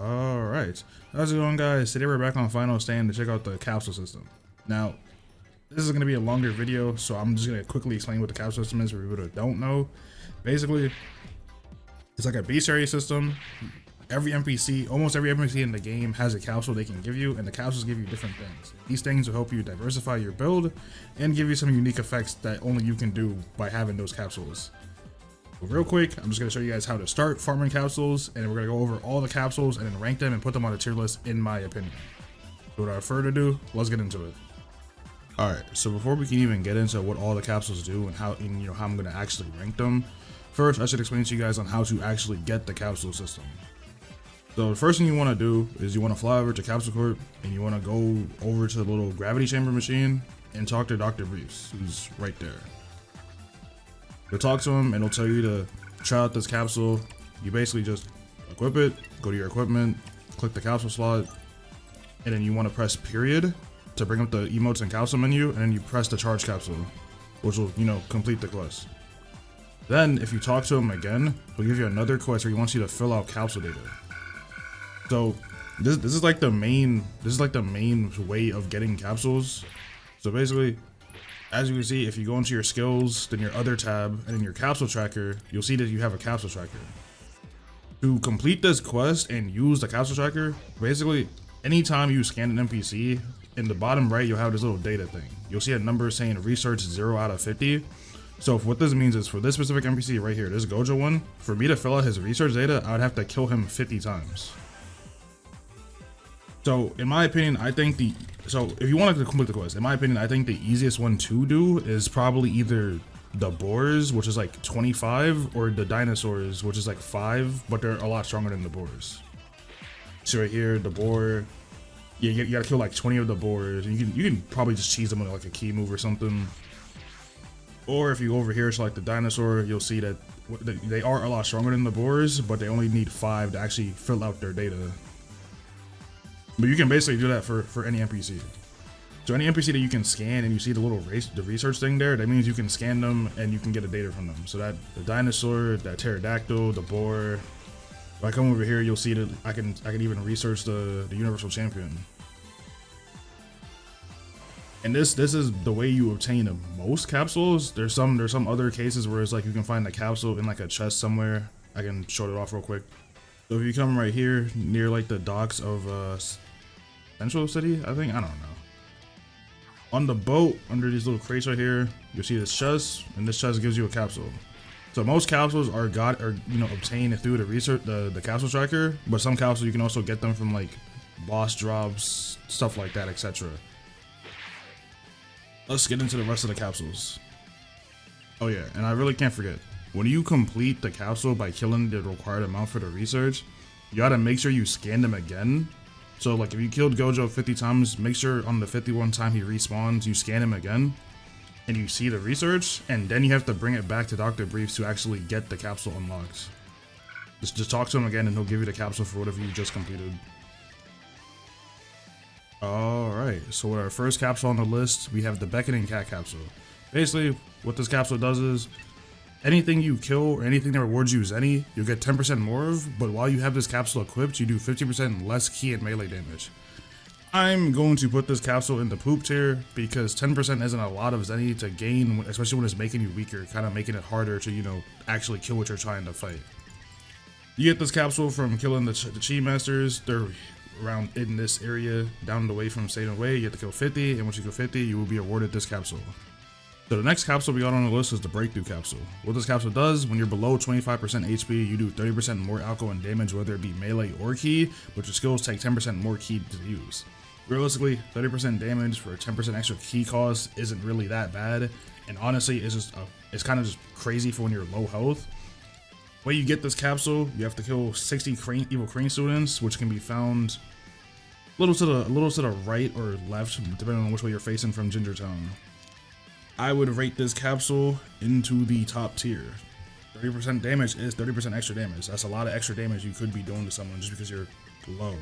Alright, how's it going, guys? Today we're back on Final Stand to check out the capsule system. Now, this is going to be a longer video, so I'm just going to quickly explain what the capsule system is for people that don't know. Basically, it's like a bestiary system. Almost every NPC in the game has a capsule they can give you, and the capsules give you different things. These things will help you diversify your build and give you some unique effects that only you can do by having those capsules. Real quick, I'm just going to show you guys how to start farming capsules, and we're going to go over all the capsules and then rank them and put them on a tier list, in my opinion. So without further ado, let's get into it. Alright, so before we can even get into what all the capsules do and how I'm going to actually rank them, first I should explain to you guys on how to actually get the capsule system. So the first thing you want to do is you want to fly over to Capsule Corp, and you want to go over to the little gravity chamber machine and talk to Dr. Briefs, who's right there. You'll talk to him and he'll tell you to try out this capsule. You basically just equip it, go to your equipment, click the capsule slot, and then you want to press period to bring up the emotes and capsule menu, and then you press the charge capsule, which will, complete the quest. Then if you talk to him again, he'll give you another quest where he wants you to fill out capsule data. So this is like the main way of getting capsules. So basically, as you can see, if you go into your skills, then your other tab, and in your capsule tracker, you'll see that you have a capsule tracker. To complete this quest and use the capsule tracker, basically, anytime you scan an NPC, in the bottom right, you'll have this little data thing. You'll see a number saying research 0 out of 50. So what this means is, for this specific NPC right here, this Gojo one, for me to fill out his research data, I would have to kill him 50 times. So in my opinion, if you wanted to complete the quest, in my opinion, I think the easiest one to do is probably either the boars, which is like 25, or the dinosaurs, which is like 5, but they're a lot stronger than the boars. So right here, the boar, you gotta kill like 20 of the boars. You can probably just cheese them with like a key move or something. Or if you go over here to like the dinosaur, you'll see that they are a lot stronger than the boars, but they only need 5 to actually fill out their data. But you can basically do that for any NPC. So any NPC that you can scan and you see the little research thing there, that means you can scan them and you can get a data from them. So that the dinosaur, that pterodactyl, the boar. If I come over here, you'll see that I can even research the universal champion. And this is the way you obtain most capsules. There's some other cases where it's like you can find the capsule in like a chest somewhere. I can show it off real quick. So if you come right here near like the docks of Central City, I think, I don't know. On the boat, under these little crates right here, you'll see this chest, and this chest gives you a capsule. So most capsules are obtained through the capsule tracker, but some capsules you can also get them from like boss drops, stuff like that, etc. Let's get into the rest of the capsules. Oh yeah, and I really can't forget, when you complete the capsule by killing the required amount for the research, you gotta make sure you scan them again. So like if you killed Gojo 50 times, make sure on the 51 time he respawns, you scan him again and you see the research, and then you have to bring it back to Dr. Briefs to actually get the capsule unlocked. Just talk to him again and he'll give you the capsule for whatever you just completed. Alright, so with our first capsule on the list, we have the Beckoning Cat capsule. Basically, what this capsule does is, anything you kill or anything that rewards you Zenny, you'll get 10% more of, but while you have this capsule equipped, you do 50% less key and melee damage. I'm going to put this capsule in the poop tier because 10% isn't a lot of Zenny to gain, especially when it's making you weaker, kind of making it harder to, actually kill what you're trying to fight. You get this capsule from killing the Chi Masters. They're around in this area, down the way from Satan Way. You have to kill 50, and once you kill 50, you will be awarded this capsule. So the next capsule we got on the list is the Breakthrough capsule. What this capsule does, when you're below 25% HP, you do 30% more alco and damage, whether it be melee or key, but your skills take 10% more key to use. Realistically, 30% damage for a 10% extra key cost isn't really that bad, and honestly, it's kind of just crazy for when you're low health. When you get this capsule, you have to kill 60 evil crane students, which can be found a little to the right or left, depending on which way you're facing from Ginger Town. I would rate this capsule into the top tier. 30% damage is 30% extra damage. That's a lot of extra damage you could be doing to someone just because you're low.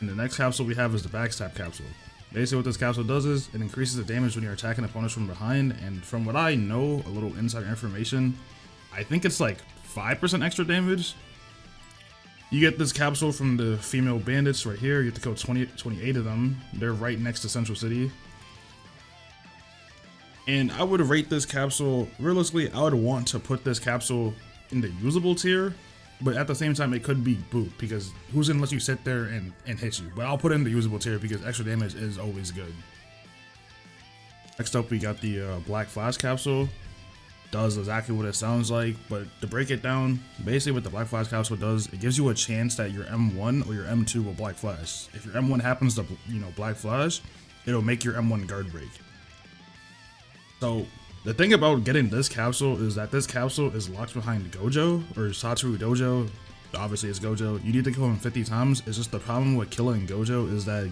And the next capsule we have is the Backstab capsule. Basically what this capsule does is it increases the damage when you're attacking opponents from behind, and from what I know, a little insider information, I think it's like 5% extra damage. You get this capsule from the female bandits right here. You have to kill 28 of them. They're right next to Central City. And I would rate this capsule, realistically, I would want to put this capsule in the usable tier, but at the same time, it could be boot, because who's gonna let you sit there and hit you? But I'll put it in the usable tier because extra damage is always good. Next up, we got the Black Flash capsule. Does exactly what it sounds like, but to break it down, basically what the Black Flash capsule does, it gives you a chance that your M1 or your M2 will Black Flash. If your M1 happens to, Black Flash, it'll make your M1 guard break. So the thing about getting this capsule is that this capsule is locked behind Gojo or Satoru Dojo. Obviously it's Gojo. You need to kill him 50 times. It's just the problem with killing Gojo is that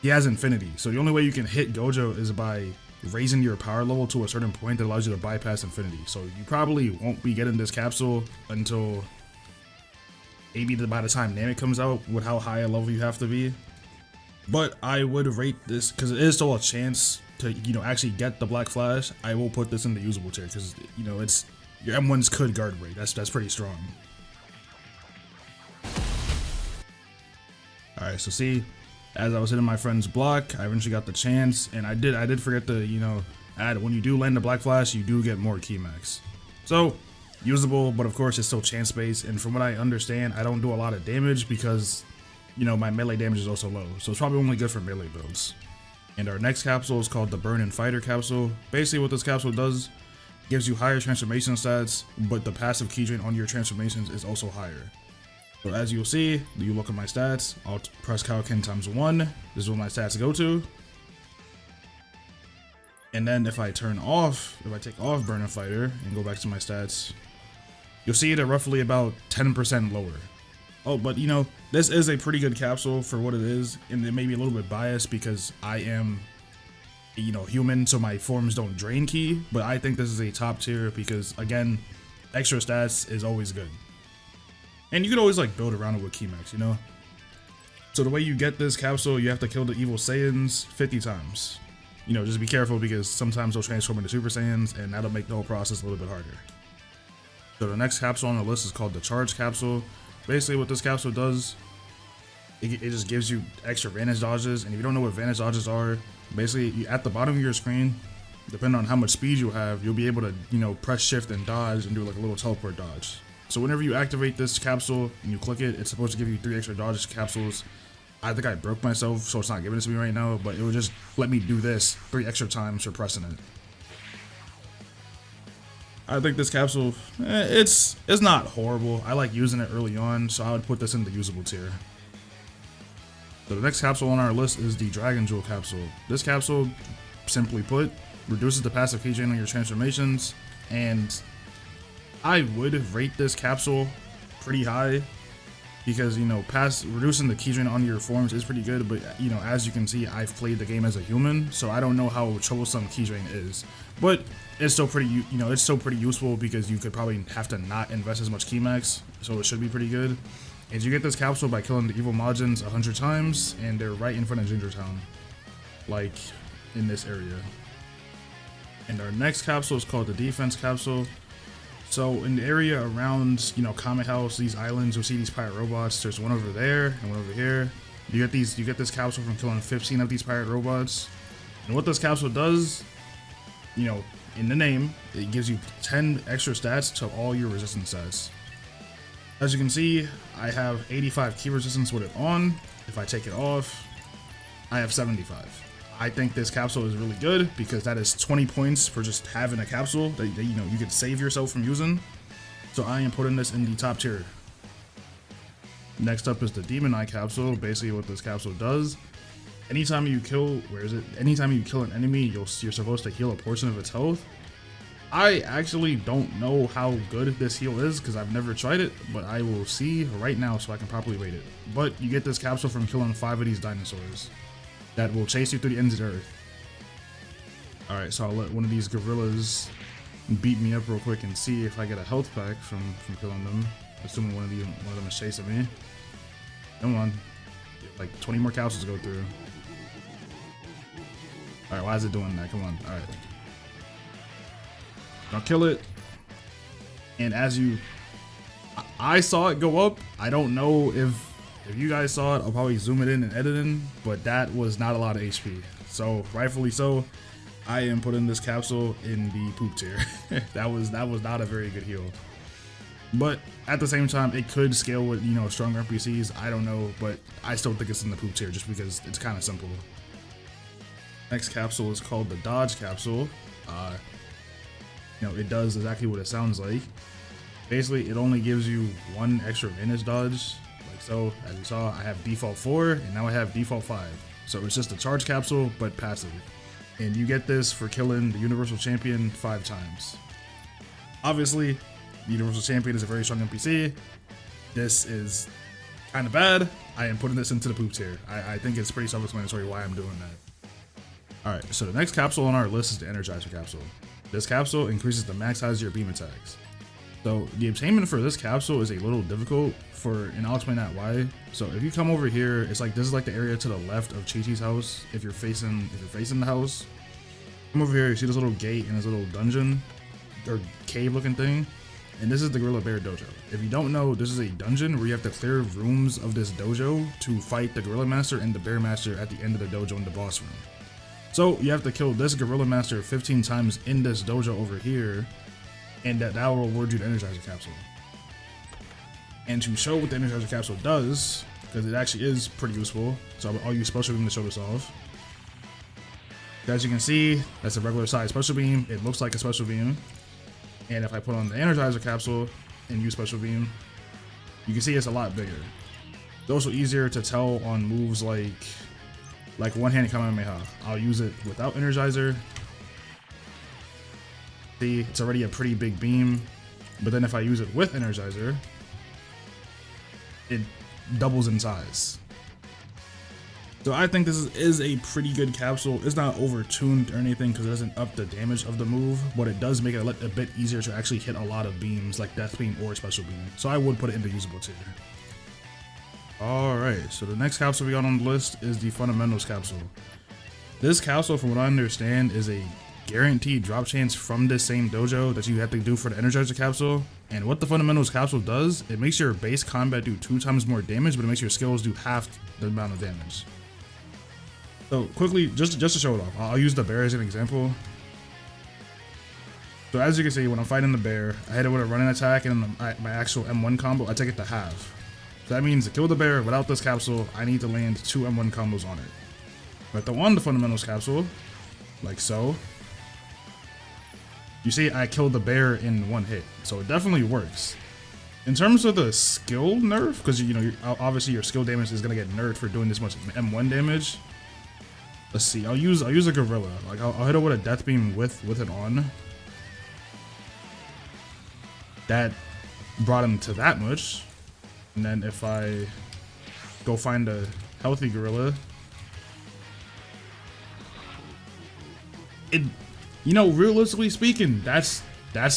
he has infinity. So the only way you can hit Gojo is by raising your power level to a certain point that allows you to bypass infinity. So you probably won't be getting this capsule until maybe by the time Namek comes out, with how high a level you have to be. But I would rate this, because it is still a chance to actually get the Black Flash. I will put this in the usable tier because it's your M1s could guard break. That's pretty strong. All right, so see, as I was hitting my friend's block, I eventually got the chance, and I did forget to add, when you do land the Black Flash, you do get more key max. So usable, but of course it's still chance based, and from what I understand, I don't do a lot of damage because my melee damage is also low, so it's probably only good for melee builds. And our next capsule is called the Burn and Fighter capsule. Basically what this capsule does, gives you higher transformation stats, but the passive key drain on your transformations is also higher. So as you'll see, you look at my stats, I'll press Kaioken times 1, this is what my stats go to. And then if I take off Burn and Fighter and go back to my stats, you'll see they're roughly about 10% lower. Oh, but this is a pretty good capsule for what it is, and it may be a little bit biased because I am, human, so my forms don't drain ki, but I think this is a top tier because, again, extra stats is always good. And you can always build around it with key max, So the way you get this capsule, you have to kill the evil Saiyans 50 times. Just be careful because sometimes they'll transform into Super Saiyans, and that'll make the whole process a little bit harder. So the next capsule on the list is called the Charge capsule. Basically what this capsule does, it just gives you extra Vanish dodges, and if you don't know what Vanish dodges are, basically at the bottom of your screen, depending on how much speed you have, you'll be able to press shift and dodge and do a little teleport dodge. So whenever you activate this capsule and you click it, it's supposed to give you 3 extra dodge capsules. I think I broke myself, so it's not giving it to me right now, but it would just let me do this 3 extra times for pressing it. I think this capsule, it's not horrible. I like using it early on, so I would put this in the usable tier. So the next capsule on our list is the Dragon Jewel capsule. This capsule, simply put, reduces the passive key drain on your transformations, and I would rate this capsule pretty high because reducing the key drain on your forms is pretty good, but as you can see, I've played the game as a human, so I don't know how troublesome key drain is, but it's still pretty it's still pretty useful because you could probably have to not invest as much key max, so it should be pretty good. And you get this capsule by killing the evil Majins 100 times, and they're right in front of Ginger Town, like in this area. And our next capsule is called the Defense capsule. So in the area around, Comet House, these islands, you'll see these pirate robots. There's one over there and one over here. You get this capsule from killing 15 of these pirate robots. And what this capsule does, in the name, it gives you 10 extra stats to all your resistance stats. As you can see, I have 85 key resistance with it on. If I take it off, I have 75. I think this capsule is really good because that is 20 points for just having a capsule that you could save yourself from using. So I am putting this in the top tier. Next up is the Demon Eye capsule. Basically what this capsule does, anytime you kill an enemy, you're supposed to heal a portion of its health. I actually don't know how good this heal is because I've never tried it, but I will see right now so I can properly rate it. But you get this capsule from killing 5 of these dinosaurs that will chase you through the ends of the earth. Alright, so I'll let one of these gorillas beat me up real quick and see if I get a health pack from killing them. Assuming one of them is chasing me. Come on. Like 20 more capsules to go through. Alright, why is it doing that? Come on. Alright. I'll kill it. And as I saw it go up. I don't know if you guys saw it. I'll probably zoom it in and edit in, but that was not a lot of HP. So rightfully so, I am putting this capsule in the poop tier. that was not a very good heal. But at the same time, it could scale with, you know, stronger NPCs. I don't know, but I still think it's in the poop tier just because it's kind of simple. Next capsule is called the Dodge Capsule. You know, it does exactly what it sounds like. Basically, it only gives you 1 extra advantage dodge. Like so, as you saw, I have default 4, and now I have default 5. So it's just a charge capsule, but passive. And you get this for killing the Universal Champion 5 times. Obviously, the Universal Champion is a very strong NPC. This is kind of bad. I am putting this into the poop tier. I think it's pretty self-explanatory why I'm doing that. Alright, so the next capsule on our list is the Energizer Capsule. This capsule increases the max size of your beam attacks. So the obtainment for this capsule is a little difficult and I'll explain that why. So if you come over here, it's like this is like the area to the left of Chi-Chi's house. If you're facing the house, come over here, you see this little gate and this little dungeon or cave looking thing. And this is the Gorilla Bear Dojo. If you don't know, this is a dungeon where you have to clear rooms of this dojo to fight the Gorilla Master and the Bear Master at the end of the dojo in the boss room. So you have to kill this Gorilla Master 15 times in this dojo over here, and that will reward you the Energizer Capsule. And to show what the Energizer Capsule does, because it actually is pretty useful, so I'll use Special Beam to show this off. As you can see, that's a regular size Special Beam. It looks like a Special Beam. And if I put on the Energizer Capsule and use Special Beam, you can see it's a lot bigger. It's also easier to tell on moves like one-hand Kamehameha. I'll use it without Energizer. See, it's already a pretty big beam. But then if I use it with Energizer, it doubles in size. So I think this is a pretty good capsule. It's not over-tuned or anything because it doesn't up the damage of the move, but it does make it a bit easier to actually hit a lot of beams like Death Beam or Special Beam. So I would put it in the usable tier. Alright, so the next capsule we got on the list is the Fundamentals Capsule. This capsule, from what I understand, is a guaranteed drop chance from this same dojo that you have to do for the Energizer Capsule. And what the Fundamentals Capsule does, it makes your base combat do 2 times more damage, but it makes your skills do half the amount of damage. So quickly, just to show it off, I'll use the bear as an example. So as you can see, when I'm fighting the bear, I hit it with a running attack, and my actual M1 combo, I take it to half. So that means to kill the bear without this capsule, I need to land 2 M1 combos on it. But on the Fundamentals Capsule, like so, you see I killed the bear in 1 hit. So it definitely works. In terms of the skill nerf, because you know obviously your skill damage is gonna get nerfed for doing this much M1 damage. Let's see. I'll use a gorilla. Like I'll hit it with a Death Beam with it on. That brought him to that much. And then if I go find a healthy gorilla, you know, realistically speaking, that's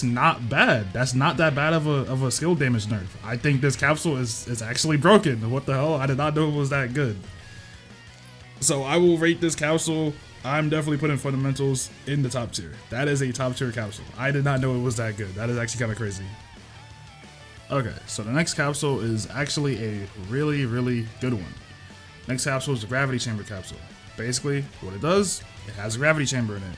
not bad. That's not that bad of a skill damage nerf. I think this capsule is actually broken. What the hell? I did not know it was that good. So I will rate this capsule. I'm definitely putting Fundamentals in the top tier. That is a top tier capsule. I did not know it was that good. That is actually kind of crazy. Okay, so the next capsule is actually a really, really good one. Next capsule is the Gravity Chamber Capsule. Basically, what it does, it has a gravity chamber in it.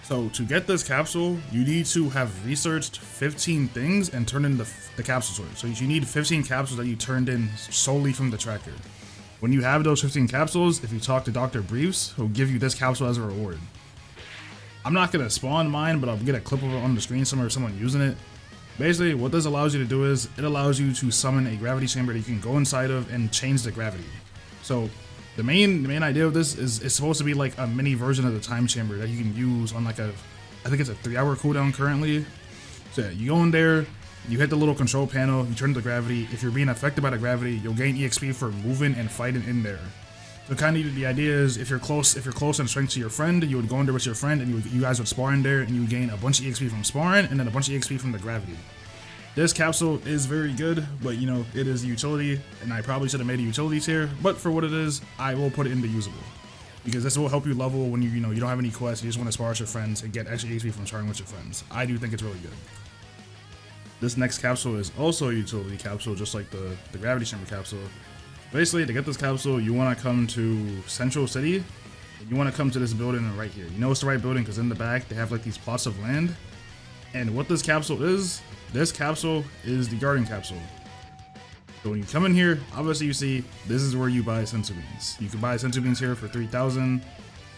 So to get this capsule, you need to have researched 15 things and turned in the capsule sort. So you need 15 capsules that you turned in solely from the tracker. When you have those 15 capsules, if you talk to Dr. Briefs, he'll give you this capsule as a reward. I'm not going to spawn mine, but I'll get a clip of it on the screen somewhere of someone using it. Basically, what this allows you to do is, it allows you to summon a gravity chamber that you can go inside of and change the gravity. So the main idea of this is it's supposed to be like a mini version of the time chamber that you can use on like I think it's a 3-hour cooldown currently. So yeah, you go in there, you hit the little control panel, you turn the gravity. If you're being affected by the gravity, you'll gain EXP for moving and fighting in there. So kind of the idea is if you're close in strength to your friend, you would go in there with your friend and you guys would spar in there and you would gain a bunch of EXP from sparring and then a bunch of EXP from the gravity. This capsule is very good, but you know, it is a utility and I probably should have made a utility tier, but for what it is, I will put it in the usable. Because this will help you level when you don't have any quests, you just want to spar with your friends and get extra EXP from sparring with your friends. I do think it's really good. This next capsule is also a utility capsule, just like the gravity chamber capsule. Basically, to get this capsule, you want to come to Central City. You want to come to this building right here. You know it's the right building because in the back they have like these plots of land. And what this capsule is the garden capsule. So when you come in here, obviously you see this is where you buy senzu beans. You can buy senzu beans here for 3,000.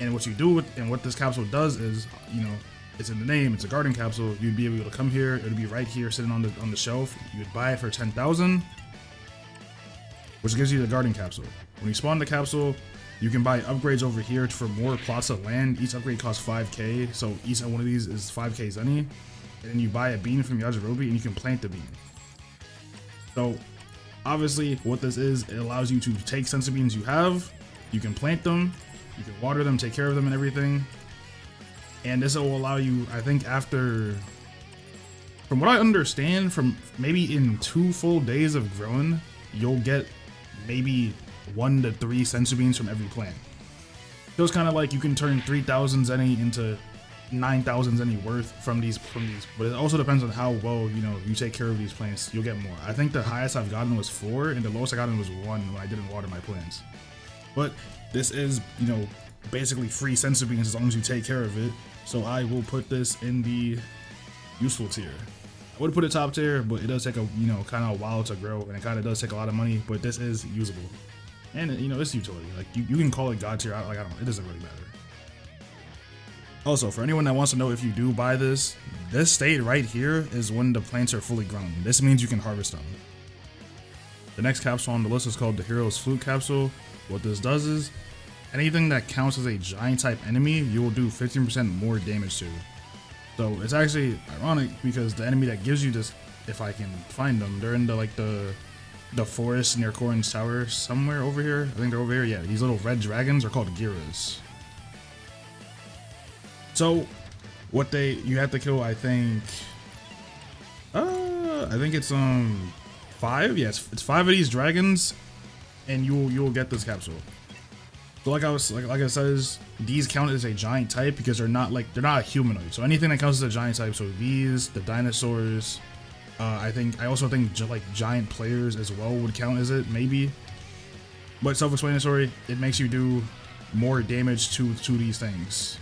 And what you do with and what this capsule does is, you know, it's in the name. It's a garden capsule. You'd be able to come here. It'd be right here, sitting on the shelf. You would buy it for 10,000, which gives you the garden capsule. When you spawn the capsule, you can buy upgrades over here for more plots of land. Each upgrade costs 5k, so each one of these is 5k zenny. And then you buy a bean from Yajirobe and you can plant the bean. So obviously what this is, it allows you to take senzu beans you have, you can plant them, you can water them, take care of them and everything. And this will allow you, I think after, from what I understand, from maybe in 2 full days of growing, you'll get maybe 1 to 3 senzu beans from every plant. So it's kind of like you can turn 3,000 zenny into 9,000 zenny worth from these, but it also depends on how well, you know, you take care of these plants. You'll get more. I think the highest I've gotten was 4 and the lowest I gotten was 1 when I didn't water my plants. But this is, you know, basically free senzu beans as long as you take care of it. So I will put this in the useful tier. I would put it top tier, but it does take a, you know, kind of a while to grow and it kind of does take a lot of money, but this is usable. And you know, it's utility. Like you can call it god tier. I don't know. It doesn't really matter. Also, for anyone that wants to know if you do buy this state right here is when the plants are fully grown. This means you can harvest them. The next capsule on the list is called the Hero's Flute Capsule. What this does is, anything that counts as a giant type enemy, you will do 15% more damage to. So it's actually ironic because the enemy that gives you this, if I can find them, they're in the forest near Corin's tower somewhere over here. I think they're over here. Yeah, these little red dragons are called Giras. So what you have to kill, I think it's 5. Yes, it's 5 of these dragons, and you'll get this capsule. So like I said, these count as a giant type because they're not a humanoid. So anything that counts as a giant type, so these, the dinosaurs, I also think like giant players as well would count as it, maybe. But self-explanatory, it makes you do more damage to these things.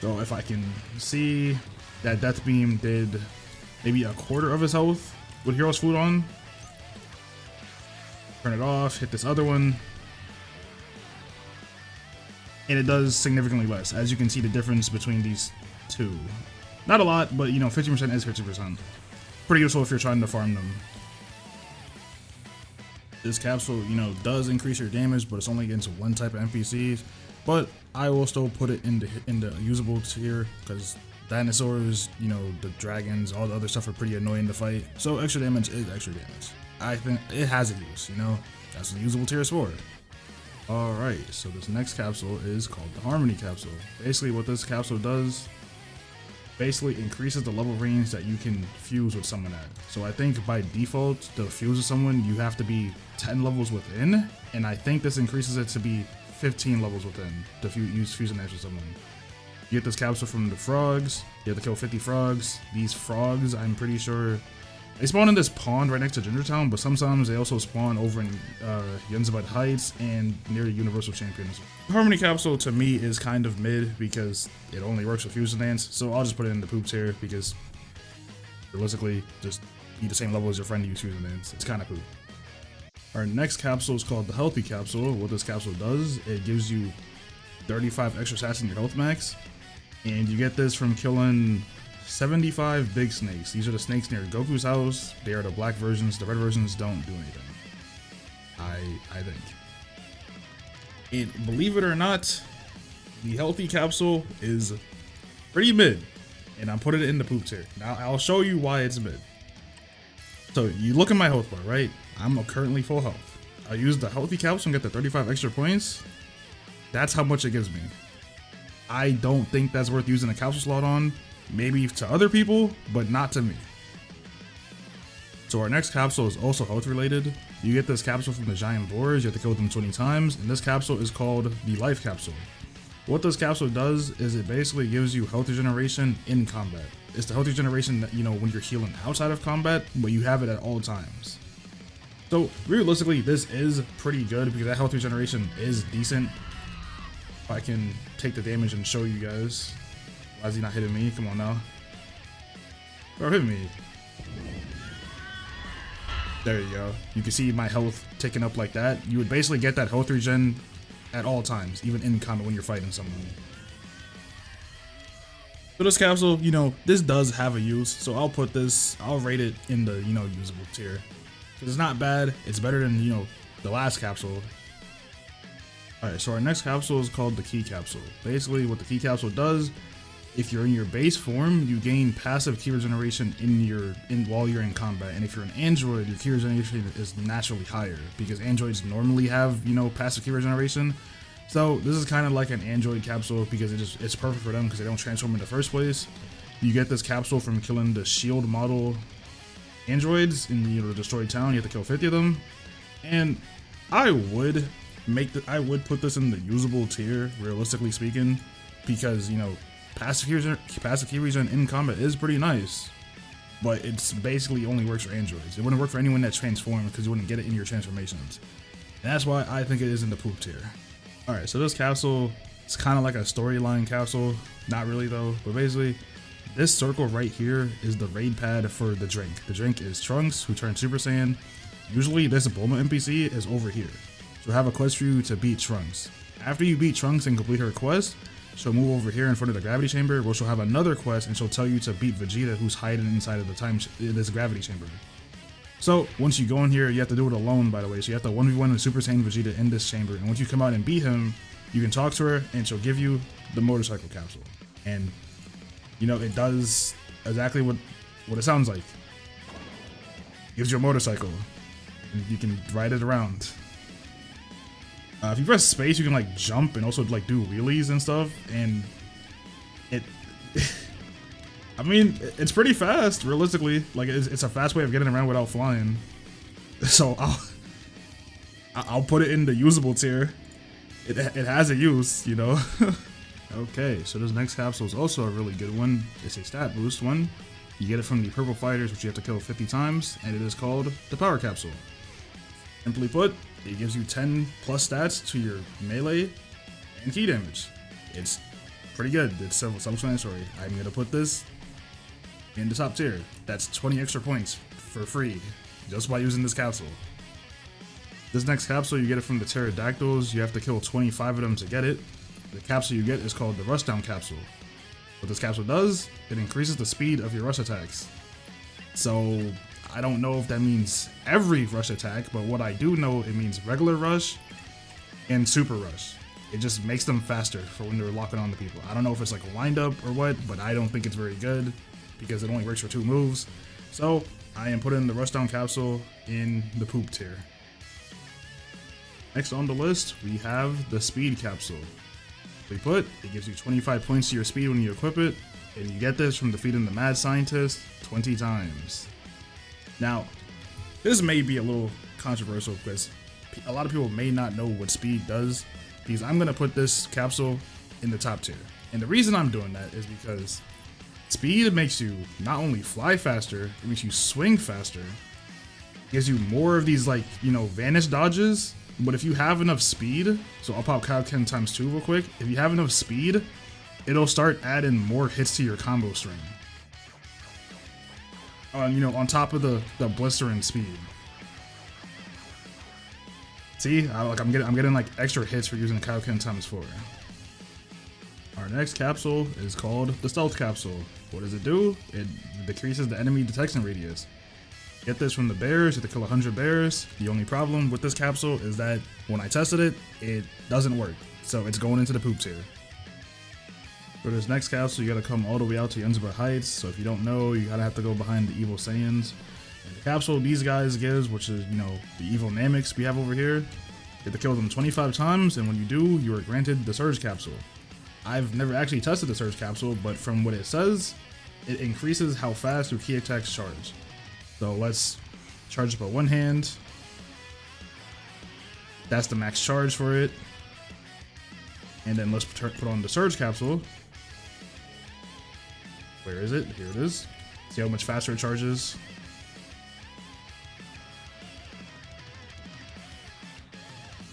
So if I can see that Death Beam did maybe a quarter of his health with Hero's Food on, turn it off, hit this other one, and it does significantly less. As you can see the difference between these two. Not a lot, but you know, 50% is 50%. Pretty useful if you're trying to farm them. This capsule, you know, does increase your damage, but it's only against one type of NPCs. But I will still put it in the usable tier because dinosaurs, you know, the dragons, all the other stuff are pretty annoying to fight. So extra damage is extra damage. I think it has a use, you know. That's what the usable tier is for. Alright, so this next capsule is called the Harmony Capsule. Basically what this capsule does, basically increases the level range that you can fuse with someone at. So I think by default, to fuse with someone, you have to be 10 levels within, and I think this increases it to be 15 levels within to use fusing edge with someone. You get this capsule from the frogs. You have to kill 50 frogs. These frogs, I'm pretty sure, they spawn in this pond right next to Gingertown, but sometimes they also spawn over in Yunzabite Heights and near the Universal Champions. The Harmony Capsule to me is kind of mid because it only works with Fusion Dance, so I'll just put it in the poop tier because realistically, just be the same level as your friend to use Fusion Dance. It's kind of poop. Our next capsule is called the Healthy Capsule. What this capsule does, it gives you 35 extra stats in your health max, and you get this from killing 75 big snakes. These are the snakes near Goku's house. They are the black versions. The red versions don't do anything, I think. And believe it or not, the Healthy Capsule is pretty mid, and I'm putting it in the poop tier. Now I'll show you why it's mid. So you look at my health bar, right? I'm currently full health. I use the Healthy Capsule and get the 35 extra points. That's how much it gives me. I don't think that's worth using a capsule slot on. Maybe to other people, but not to me. So our next capsule is also health related. You get this capsule from the giant boars. You have to kill them 20 times, and this capsule is called the Life Capsule. what this capsule does is it basically gives you health regeneration in combat. It's the health regeneration that, you know, when you're healing outside of combat, but you have it at all times. So realistically, this is pretty good because that health regeneration is decent. If I can take the damage and show you guys. Why is he not hitting me? Come on now. Bro, hit me. There you go. You can see my health ticking up like that. You would basically get that health regen at all times, even in combat when you're fighting someone. So this capsule, you know, this does have a use. So I'll rate it in the, you know, usable tier. It's not bad. It's better than, you know, the last capsule. Alright, so our next capsule is called the Key Capsule. Basically, what the Key Capsule does, if you're in your base form, you gain passive key regeneration while you're in combat. And if you're an android, your key regeneration is naturally higher because androids normally have, you know, passive key regeneration. So this is kind of like an android capsule because it's perfect for them because they don't transform in the first place. You get this capsule from killing the shield model androids in the, you know, the destroyed town. You have to kill 50 of them, and I would put this in the usable tier, realistically speaking, because, you know, passive key regen in combat is pretty nice, but it's basically only works for androids. It wouldn't work for anyone that transforms because you wouldn't get it in your transformations. And that's why I think it is in the poop tier. Alright, so this capsule, it's kind of like a storyline capsule. Not really though, but basically this circle right here is the raid pad for the drink. The drink is Trunks, who turns Super Saiyan. Usually this Bulma NPC is over here. So I have a quest for you to beat Trunks. After you beat Trunks and complete her quest, she'll move over here in front of the gravity chamber, where she'll have another quest and she'll tell you to beat Vegeta, who's hiding inside of this gravity chamber. So once you go in here, you have to do it alone, by the way. So you have to 1v1 with Super Saiyan Vegeta in this chamber. And once you come out and beat him, you can talk to her and she'll give you the motorcycle capsule. And you know, it does exactly what it sounds like. Gives you a motorcycle and you can ride it around. If you press space, you can like jump and also like do wheelies and stuff, and it I mean, it's pretty fast, realistically. Like it's a fast way of getting around without flying. So I'll put it in the usable tier. It has a use, you know. Okay, so this next capsule is also a really good one. It's a stat boost one. You get it from the purple fighters, which you have to kill 50 times, and it is called the Power Capsule. Simply put, it gives you 10 plus stats to your melee and key damage. It's pretty good. It's self-explanatory. I'm going to put this in the top tier. That's 20 extra points for free just by using this capsule. This next capsule, you get it from the pterodactyls. You have to kill 25 of them to get it. The capsule you get is called the Rushdown Capsule. What this capsule does, it increases the speed of your rush attacks. So I don't know if that means every rush attack, but what I do know, it means regular rush and super rush. It just makes them faster for when they're locking on to people. I don't know if it's like a wind up or what, but I don't think it's very good because it only works for 2 moves. So I am putting the Rushdown Capsule in the poop tier. Next on the list, we have the Speed Capsule. It gives you 25 points to your speed when you equip it, and you get this from defeating the Mad Scientist 20 times. Now, this may be a little controversial because a lot of people may not know what speed does, because I'm going to put this capsule in the top tier. And the reason I'm doing that is because speed makes you not only fly faster, it makes you swing faster, it gives you more of these, like, you know, vanish dodges. But if you have enough speed, so I'll pop Kaioken times 2 real quick. If you have enough speed, it'll start adding more hits to your combo string. You know, on top of the blistering speed. See, I'm getting like extra hits for using Kaioken times 4. Our next capsule is called the Stealth Capsule. What does it do? It decreases the enemy detection radius. Get this from the bears, you have to kill 100 bears. The only problem with this capsule is that when I tested it, it doesn't work. So it's going into the poop tier. For this next capsule, you gotta come all the way out to Yunzaba Heights. So if you don't know, you gotta have to go behind the evil Saiyans. And the capsule these guys gives, which is, you know, the evil Namex we have over here, you have to kill them 25 times, and when you do, you are granted the Surge Capsule. I've never actually tested the Surge Capsule, but from what it says, it increases how fast your key attacks charge. So let's charge up at one hand. That's the max charge for it. And then let's put on the Surge Capsule. Where is it? Here it is. See how much faster it charges.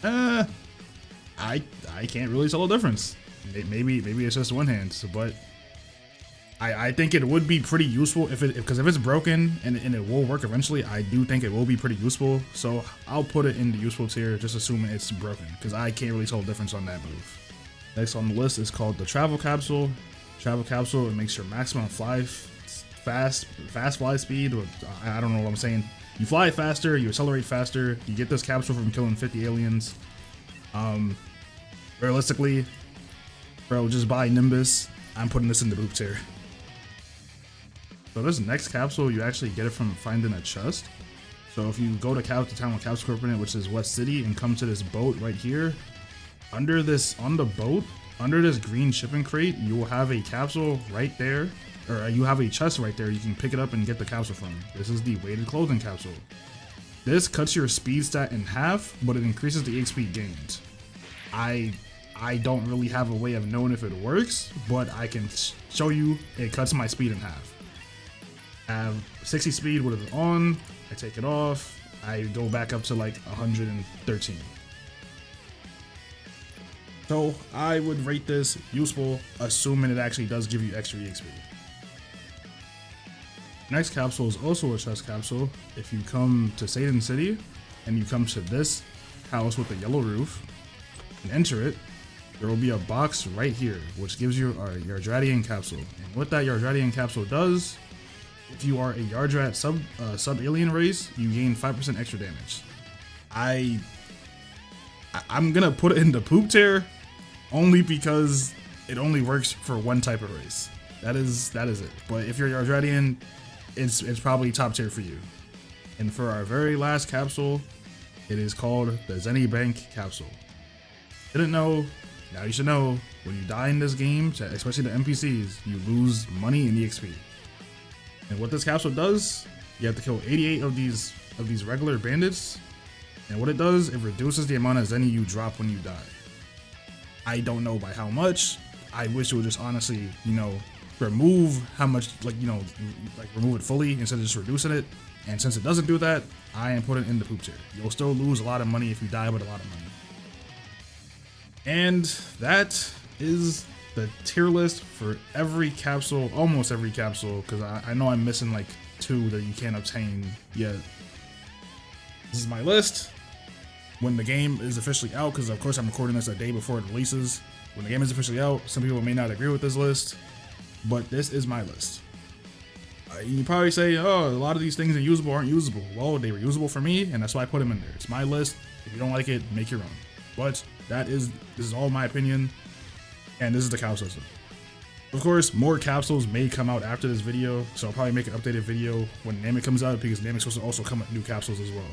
I can't really tell a difference. Maybe it's just one hand, but I think it would be pretty useful because if it's broken and it will work eventually, I do think it will be pretty useful. So I'll put it in the useful tier, just assuming it's broken, because I can't really tell a difference on that move. Next on the list is called the Travel Capsule. Travel Capsule, it makes your maximum fast fly speed. I don't know what I'm saying. You fly faster, you accelerate faster. You get this capsule from killing 50 aliens. Realistically, bro, just buy Nimbus. I'm putting this in the boop tier. So this next capsule, you actually get it from finding a chest. So if you go to the town with Capsule Corp in it, which is West City, and come to this boat right here, on the boat, under this green shipping crate, you will have a capsule right there, or you have a chest right there. You can pick it up and get the capsule from. This is the weighted clothing capsule. This cuts your speed stat in half, but it increases the XP gained. I don't really have a way of knowing if it works, but I can show you it cuts my speed in half. I have 60 speed with it on, I take it off, I go back up to like 113. So I would rate this useful, assuming it actually does give you extra EXP. Next capsule is also a chest capsule. If you come to Satan City and you come to this house with the yellow roof and enter it, there will be a box right here which gives you a Yardradian capsule. And what that Yardradian capsule does, if you are a Yardrat sub alien race, you gain 5% extra damage. I'm gonna put it in the poop tier only because it only works for one type of race. That is it. But if you're Yardradian, it's probably top tier for you. And for our very last capsule, it is called the Zenny Bank capsule. Didn't know, now you should know. When you die in this game, especially the NPCs, you lose money and EXP. And what this capsule does, you have to kill 88 of these regular bandits. And what it does, it reduces the amount of Zenny you drop when you die. I don't know by how much. I wish it would just honestly, remove how much, remove it fully instead of just reducing it. And since it doesn't do that, I am putting it in the poop tier. You'll still lose a lot of money if you die with a lot of money. And that is the tier list for every capsule, almost every capsule, because I know I'm missing like 2 that you can't obtain yet. This is my list. When the game is officially out, because of course I'm recording this a day before it releases. When the game is officially out, some people may not agree with this list, but this is my list. You probably say, oh, a lot of these things aren't usable. Well, they were usable for me, and that's why I put them in there. It's my list. If you don't like it, make your own. But this is all my opinion, and this is the capsule system. Of course, more capsules may come out after this video, so I'll probably make an updated video when Namek comes out, because Namek's supposed to also come with new capsules as well.